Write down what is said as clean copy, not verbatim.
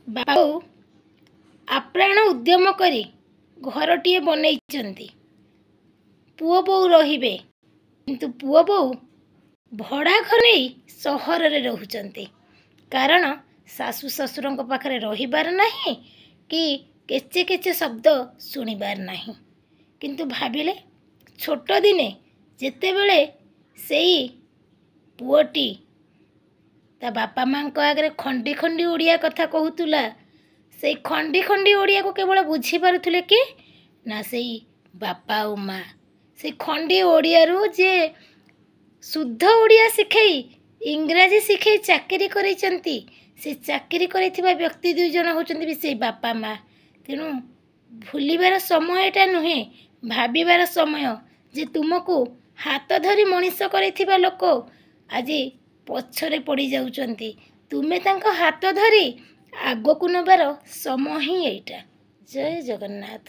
ବାଉ ଆପ୍ରାଣ ଉଦ୍ୟମ କରି ଘରଟିଏ ବନେଇଛନ୍ତି। ପୁଅ ବୋଉ ରହିବେ, କିନ୍ତୁ ପୁଅ ବୋଉ ଭଡ଼ା ଘର ନେଇ ସହରରେ ରହୁଛନ୍ତି। କାରଣ ଶାଶୁ ଶ୍ୱଶୁରଙ୍କ ପାଖରେ ରହିବାର ନାହିଁ କି କେଚେ କେଚେ ଶବ୍ଦ ଶୁଣିବାର ନାହିଁ। କିନ୍ତୁ ଭାବିଲେ ଛୋଟ ଦିନେ ଯେତେବେଳେ ସେଇ ପୁଅଟି ତା ବାପା ମାଙ୍କ ଆଗରେ ଖଣ୍ଡି ଖଣ୍ଡି ଓଡ଼ିଆ କଥା କହୁଥିଲା, ସେଇ ଖଣ୍ଡି ଖଣ୍ଡି ଓଡ଼ିଆକୁ କେବଳ ବୁଝିପାରୁଥିଲେ କି ନା ସେଇ ବାପା ଆଉ ମା। ସେଇ ଖଣ୍ଡି ଓଡ଼ିଆରୁ ଯେ ଶୁଦ୍ଧ ଓଡ଼ିଆ ଶିଖେଇ ଇଂରାଜୀ ଶିଖେଇ ଚାକିରି କରାଇଛନ୍ତି, ସେ ଚାକିରି କରିଥିବା ବ୍ୟକ୍ତି ଦୁଇ ଜଣ ହେଉଛନ୍ତି ବି ସେଇ ବାପା ମା। ତେଣୁ ଭୁଲିବାର ସମୟ ଏଟା ନୁହେଁ, ଭାବିବାର ସମୟ ଯେ ତୁମକୁ ହାତ ଧରି ମଣିଷ କରିଥିବା ଲୋକ ଆଜି ପଛରେ ପଡ଼ି ଯାଉଛନ୍ତି। ତୁମେ ତାଙ୍କ ହାତ ଧରି ଆଗକୁ ନେବାର ସମୟ ହିଁ ଏଇଟା। ଜୟ ଜଗନ୍ନାଥ।